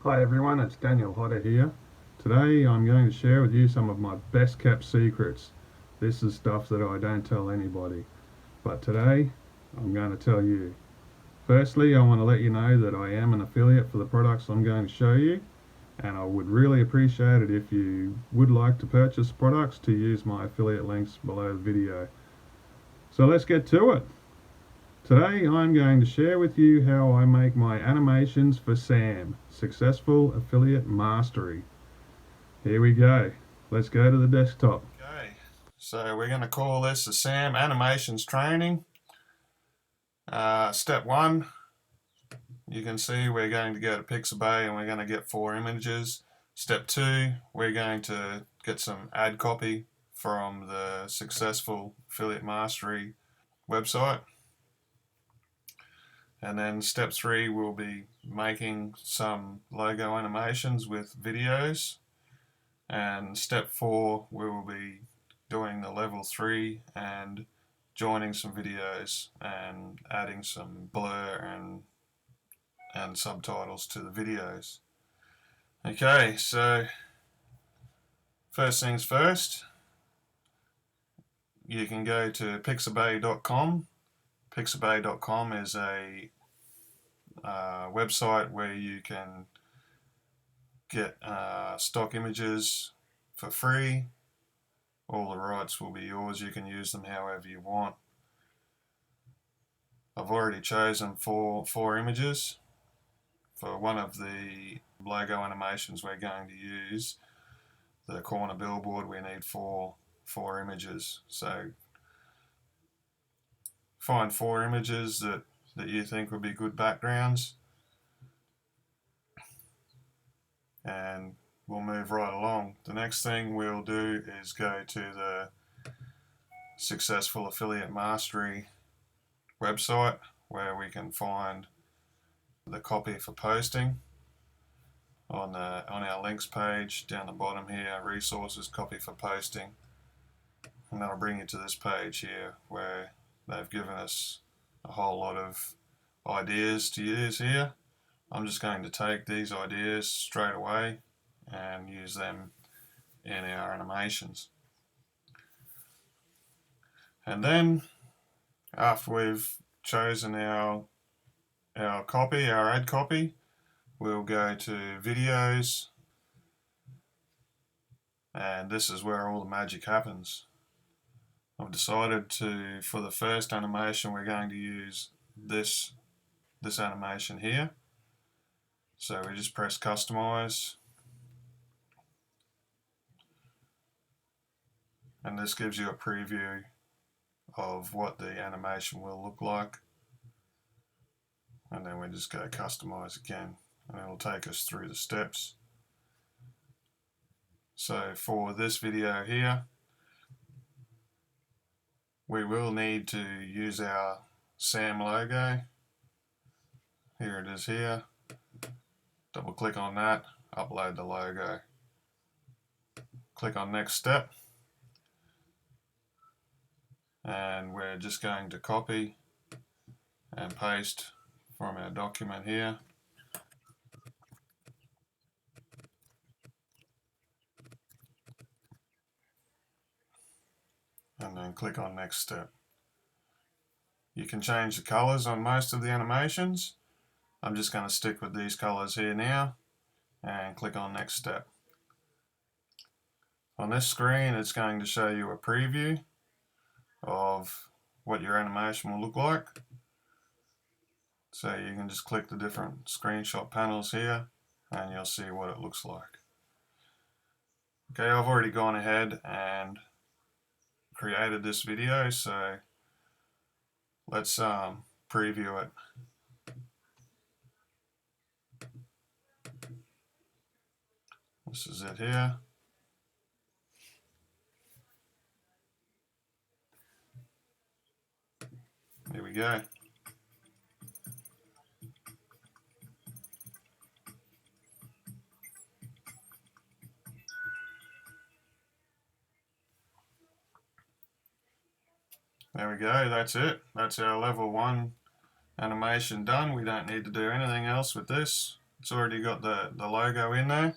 Hi everyone, it's Daniel here. Today I'm going to share with you some of my best kept secrets. This is stuff that I don't tell anybody, but today I'm going to tell you. Firstly, I want to let you know that I am an affiliate for the products I'm going to show you, and I would really appreciate it if you would like to purchase products to use my affiliate links below the video. So let's get to it. Today I'm going to share with you how I make my animations for SAM, Successful Affiliate Mastery. Here we go. Let's go to the desktop. Okay, so we're going to call this the SAM Animations Training. Step 1, you can see we're going to go to Pixabay and we're going to get 4 images. Step 2, we're going to get some ad copy from the Successful Affiliate Mastery website. And then step 3, we'll be making some logo animations with videos. And step 4, we will be doing the level 3 and joining some videos and adding some blur and subtitles to the videos. Okay, so first things first, you can go to pixabay.com. Pixabay.com is a website where you can get stock images for free. All the rights will be yours. You can use them however you want. I've already chosen four images. For one of the logo animations we're going to use, the corner billboard, we need four images. So find 4 images that you think would be good backgrounds, and we'll move right along. The next thing we'll do is go to the Successful Affiliate Mastery website where we can find the copy for posting on our links page down the bottom here, resources, copy for posting, and that'll bring you to this page here where they've given us a whole lot of ideas to use here. I'm just going to take these ideas straight away and use them in our animations. And then after we've chosen our copy, our ad copy, we'll go to videos, and this is where all the magic happens. I've decided to, for the first animation, we're going to use this animation here. So we just press customize, and this gives you a preview of what the animation will look like. And then we just go customize again, and it'll take us through the steps. So for this video here, we will need to use our SAM logo. Here it is here. Double click on that, upload the logo. Click on next step, and we're just going to copy and paste from our document here. And then click on next step. You can change the colors on most of the animations. I'm just going to stick with these colors here now and click on next step. On this screen, it's going to show you a preview of what your animation will look like. So you can just click the different screenshot panels here and you'll see what it looks like. Okay, I've already gone ahead and created this video, so let's preview it. This is it here. Here we go. There we go, that's it. That's our level 1 animation done. We don't need to do anything else with this. It's already got the logo in there.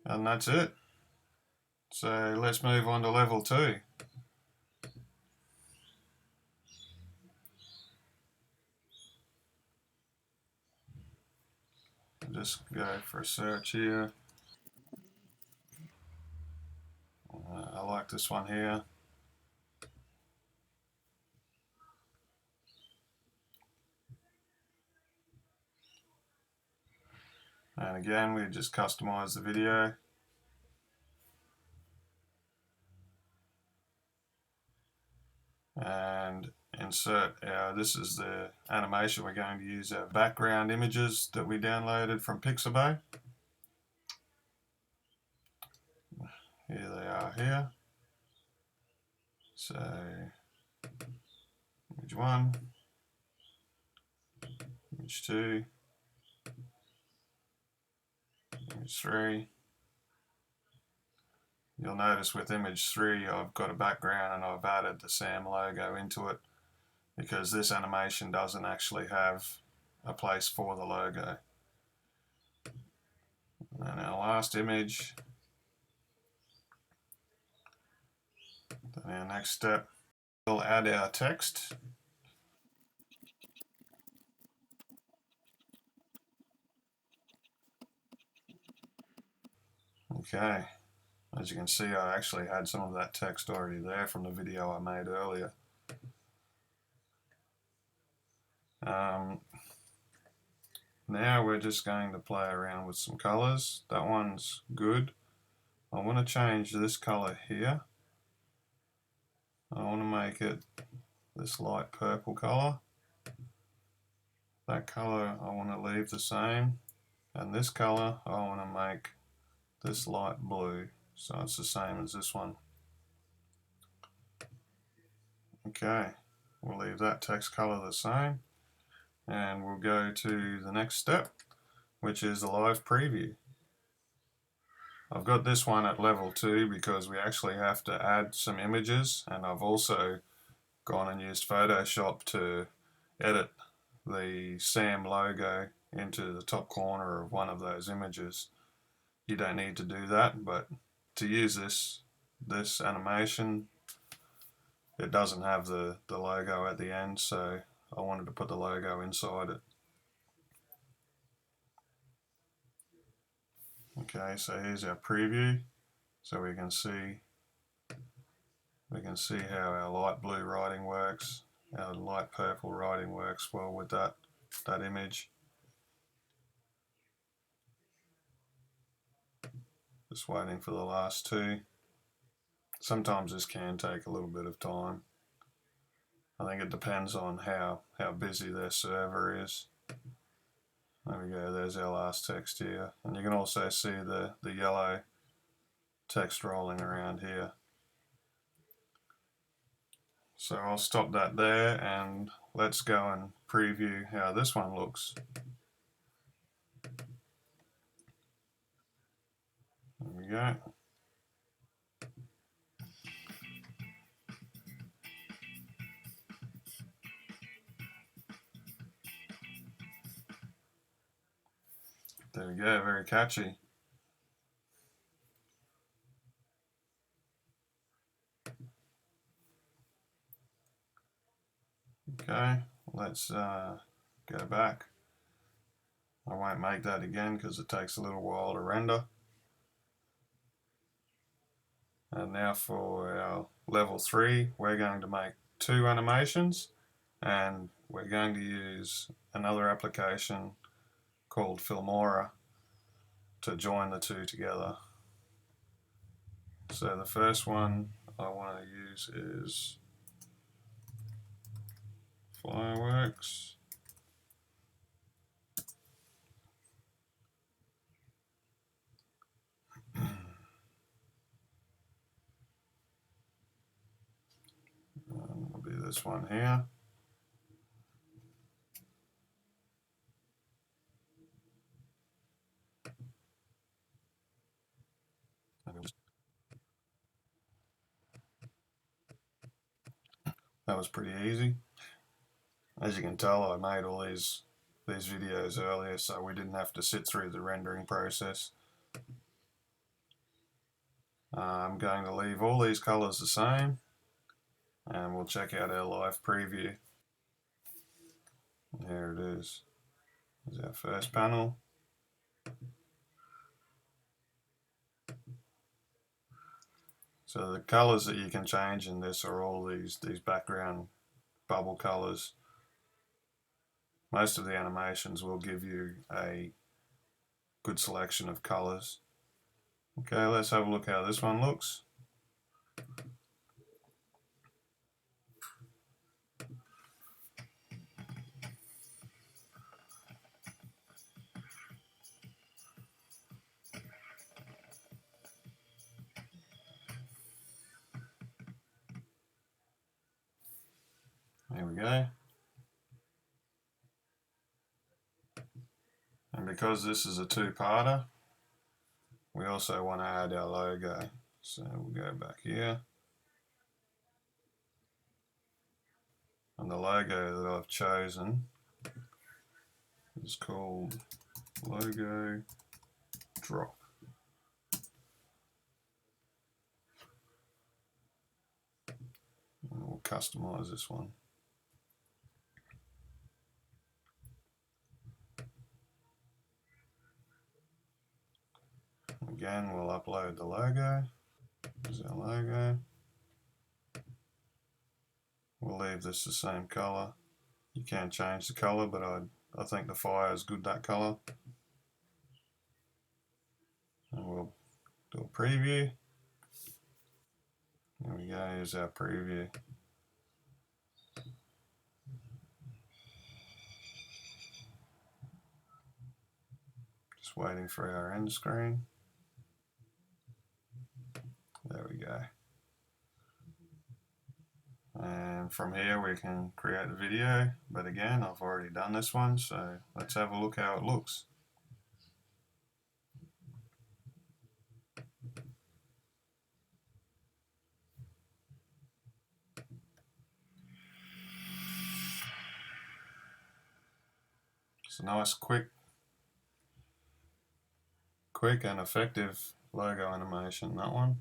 And that's it. So let's move on to level 2. Just go for a search here. I like this one here. And again, we just customize the video. And insert this is the animation we're going to use, our background images that we downloaded from Pixabay. Here they are here. So image 1, image 2, image 3. You'll notice with image 3 I've got a background and I've added the SAM logo into it because this animation doesn't actually have a place for the logo. And our last image, then our next step, we'll add our text. Okay, as you can see, I actually had some of that text already there from the video I made earlier. Now we're just going to play around with some colors. That one's good. I want to change this color here. I want to make it this light purple color. That color I want to leave the same. And this color I want to make this light blue. So it's the same as this one. Okay, we'll leave that text color the same. And we'll go to the next step, which is a live preview. I've got this one at level 2 because we actually have to add some images, and I've also gone and used Photoshop to edit the SAM logo into the top corner of one of those images. You don't need to do that, but to use this animation, it doesn't have the logo at the end, so I wanted to put the logo inside it. Okay, so here's our preview. So we can see how our light blue writing works, our light purple writing works well with that image. Just waiting for the last two. Sometimes this can take a little bit of time. I think it depends on how busy their server is. There we go, there's our last text here. And you can also see the yellow text rolling around here. So I'll stop that there and let's go and preview how this one looks. There we go. There we go, very catchy. Okay, let's go back. I won't make that again because it takes a little while to render. And now for our level 3, we're going to make 2 animations, and we're going to use another application called Filmora to join the two together. So the first one I want to use is Fireworks. Will be this one here. That was pretty easy. As you can tell, I made all these these videos earlier, so we didn't have to sit through the rendering process. I'm going to leave all these colors the same, and we'll check out our live preview. Here it is. There's our first panel. So the colors that you can change in this are all these background bubble colors. Most of the animations will give you a good selection of colors. Okay, let's have a look how this one looks. There we go. And because this is a two-parter, we also want to add our logo. So we'll go back here. And the logo that I've chosen is called Logo Drop. And we'll customize this one. Again, we'll upload the logo. There's our logo. We'll leave this the same color. You can change the color, but I think the fire is good that color. And we'll do a preview. There we go, here's our preview. Just waiting for our end screen. There we go. And from here we can create a video, but again, I've already done this one, so let's have a look how it looks. It's a nice, quick and effective logo animation, that one.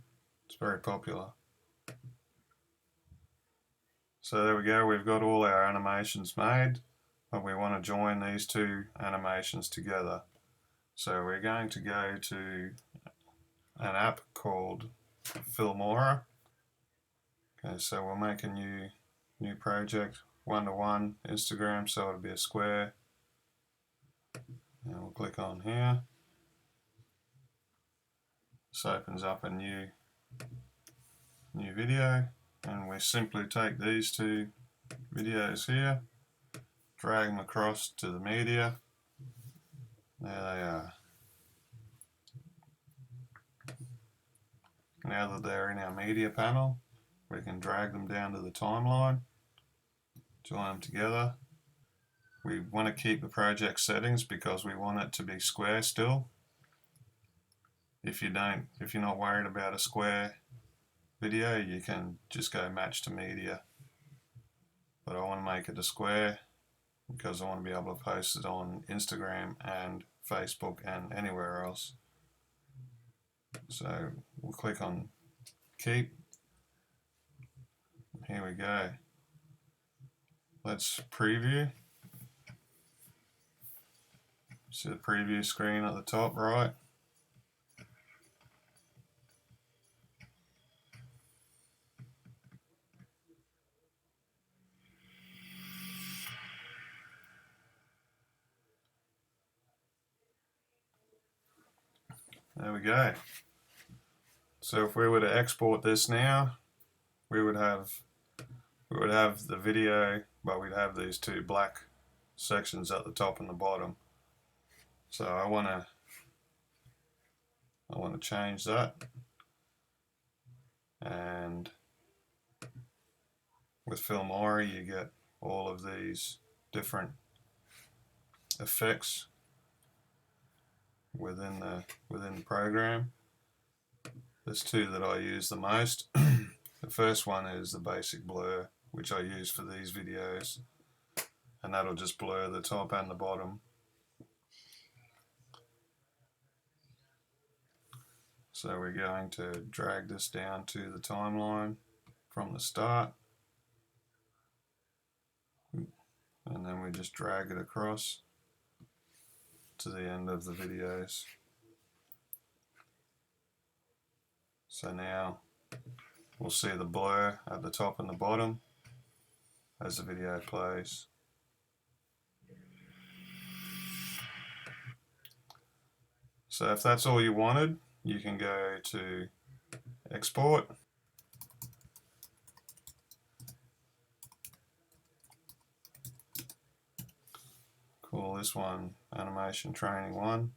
It's very popular. So there we go, we've got all our animations made, but we want to join these two animations together. So we're going to go to an app called Filmora. Okay, so we'll make a new project, one-to-one Instagram, so it'll be a square. And we'll click on here. This opens up a new video, and we simply take these two videos here, drag them across to the media. There they are. Now that they're in our media panel, we can drag them down to the timeline, join them together. We want to keep the project settings because we want it to be square still. If you're not worried about a square video, you can just go match to media. But I want to make it a square because I want to be able to post it on Instagram and Facebook and anywhere else. So we'll click on keep. Here we go. Let's preview. See the preview screen at the top right. There we go. So if we were to export this now, we would have the video, but we'd have these two black sections at the top and the bottom. So I want to change that, and with Filmora you get all of these different effects within the program. There's two that I use the most. The first one is the basic blur, which I use for these videos. and that'll just blur the top and the bottom. So we're going to drag this down to the timeline from the start, and then we just drag it across to the end of the videos. So now we'll see the blur at the top and the bottom as the video plays. So if that's all you wanted, you can go to export, call this one animation training 1,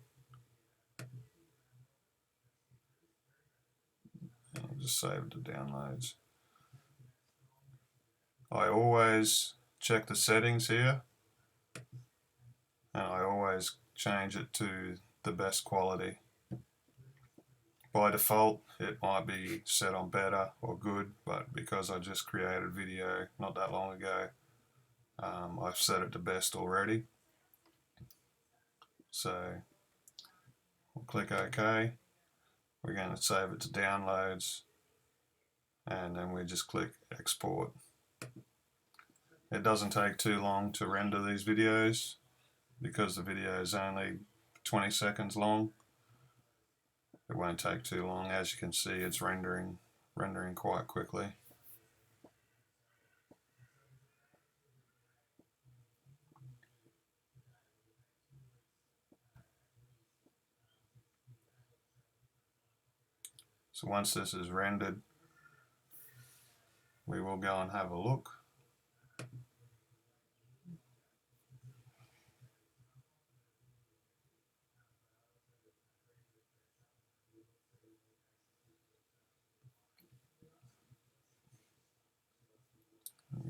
and I'll just save it to downloads. I always check the settings here, and I always change it to the best quality. By default it might be set on better or good, but because I just created a video not that long ago, I've set it to best already. So we'll click OK. We're going to save it to downloads, and then we just click export. It doesn't take too long to render these videos because the video is only 20 seconds long. It won't take too long. As you can see, it's rendering quite quickly. So once this is rendered, we will go and have a look.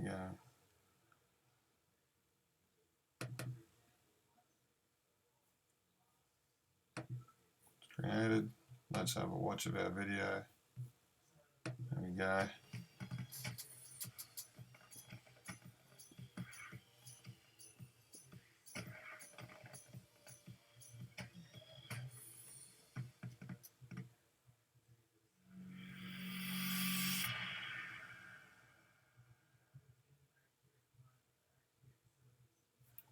Yeah. It's created. Let's have a watch of our video. There we go.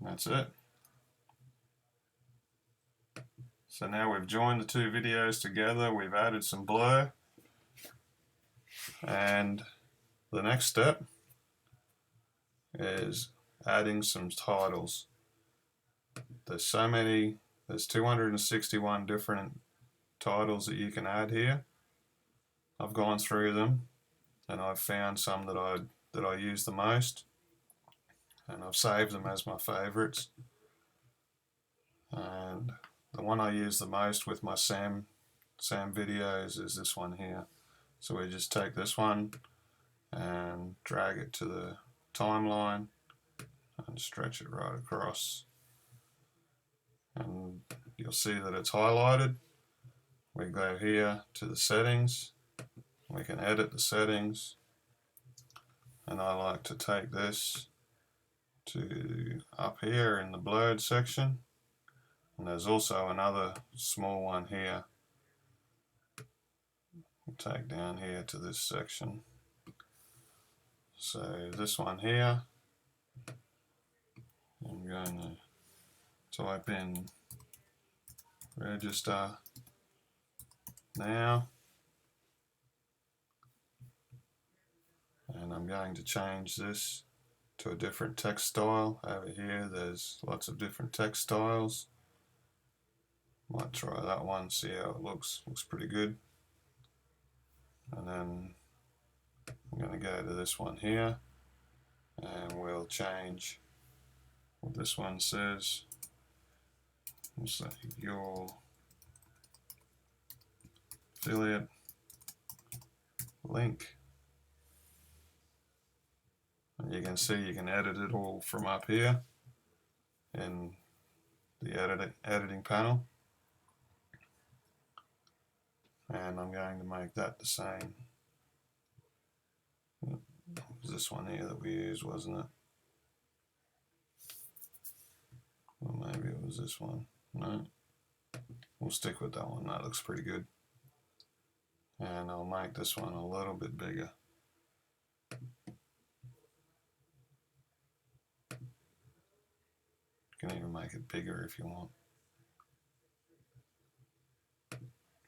That's it. So now we've joined the two videos together, we've added some blur, and the next step is adding some titles. There's 261 different titles that you can add here. I've gone through them and I've found some that I use the most, and I've saved them as my favorites. And the one I use the most with my Sam videos is this one here. So we just take this one and drag it to the timeline and stretch it right across, and you'll see that it's highlighted. We go here to the settings, we can edit the settings, and I like to take this to up here in the blurred section, and there's also another small one here. We'll take down here to this section. So this one here, I'm going to type in register now, and I'm going to change this to a different text style. Over here there's lots of different text styles. Might try that one, see how it looks. Looks pretty good. And then I'm going to go to this one here, and we'll change what this one says. We'll say your affiliate link, and you can see you can edit it all from up here in the editing panel, and I'm going to make that the same. It was this one here that we used, wasn't it? Or maybe it was this one. No, we'll stick with that one. That looks pretty good. And I'll make this one a little bit bigger. You can even make it bigger if you want.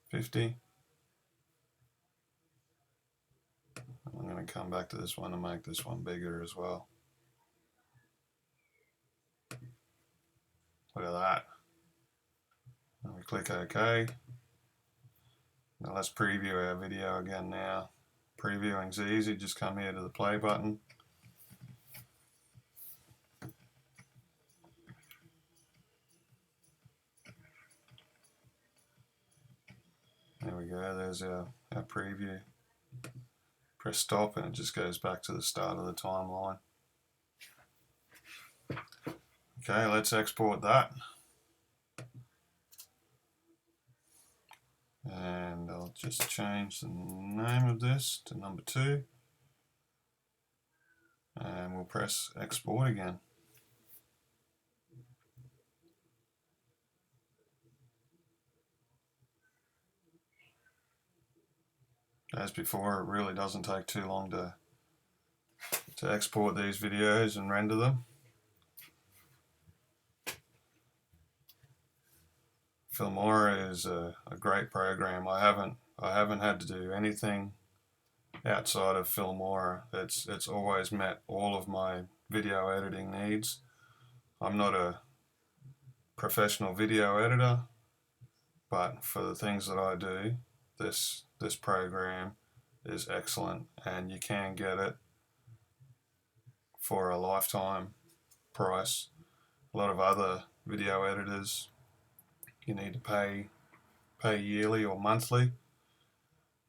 50. I'm going to come back to this one and make this one bigger as well. Look at that. And we click OK. Now let's preview our video again now. Previewing's easy, just come here to the play button. There we go, there's our preview. Press stop and it just goes back to the start of the timeline. Okay, let's export that. And I'll just change the name of this to number 2. And we'll press export again. As before, it really doesn't take too long to export these videos and render them. Filmora is a great program. I haven't had to do anything outside of Filmora. It's always met all of my video editing needs. I'm not a professional video editor, but for the things that I do, this program is excellent, and you can get it for a lifetime price. A lot of other video editors, you need to pay yearly or monthly,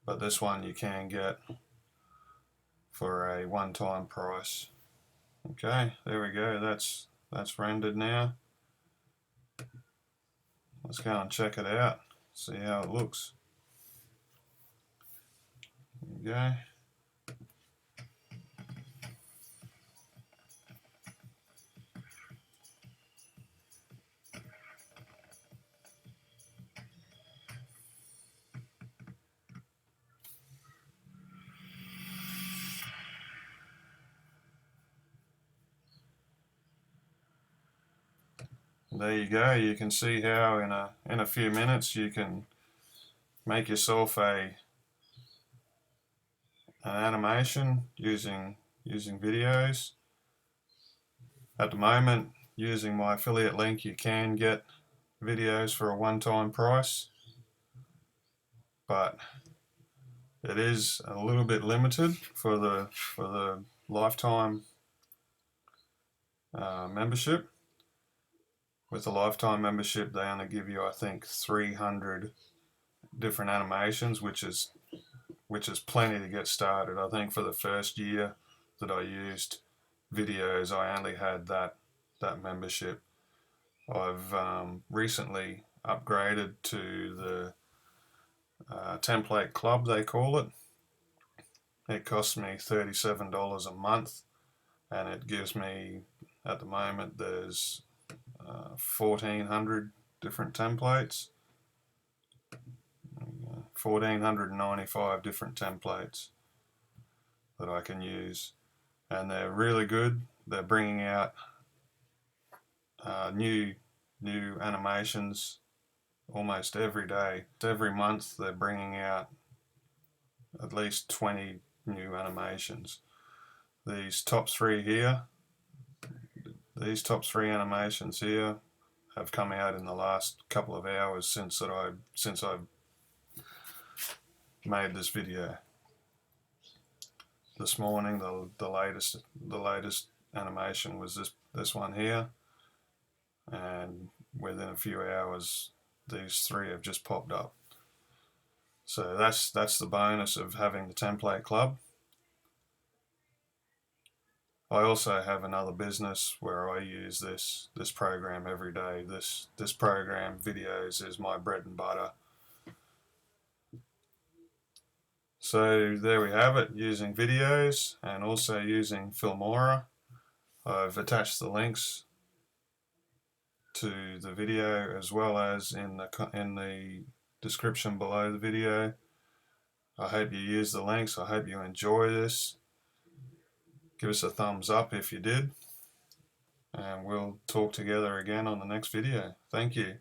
but this one you can get for a one-time price. Okay, there we go. That's rendered now. Let's go and check it out, see how it looks. There we go. There you go. You can see how in a few minutes you can make yourself an animation using videos. At the moment, using my affiliate link, you can get videos for a one-time price, but it is a little bit limited for the lifetime membership. With the lifetime membership, they only give you, I think, 300 different animations, which is plenty to get started. I think for the first year that I used videos, I only had that membership. I've recently upgraded to the template club, they call it. It costs me $37 a month, and it gives me, at the moment, there's 1,400 different templates. 1,495 different templates that I can use, and they're really good. They're bringing out new animations almost every day. Every month they're bringing out at least 20 new animations. These top 3 here, these top 3 animations here have come out in the last couple of hours since I've made this video. This morning the latest animation was this one here, and within a few hours these 3 have just popped up. So that's the bonus of having the template club. I also have another business where I use this program every day. This program, videos, is my bread and butter. So there we have it, using videos and also using Filmora. I've attached the links to the video, as well as in the description below the video. I hope you use the links. I hope you enjoy this. Give us a thumbs up if you did, and we'll talk together again on the next video. Thank you.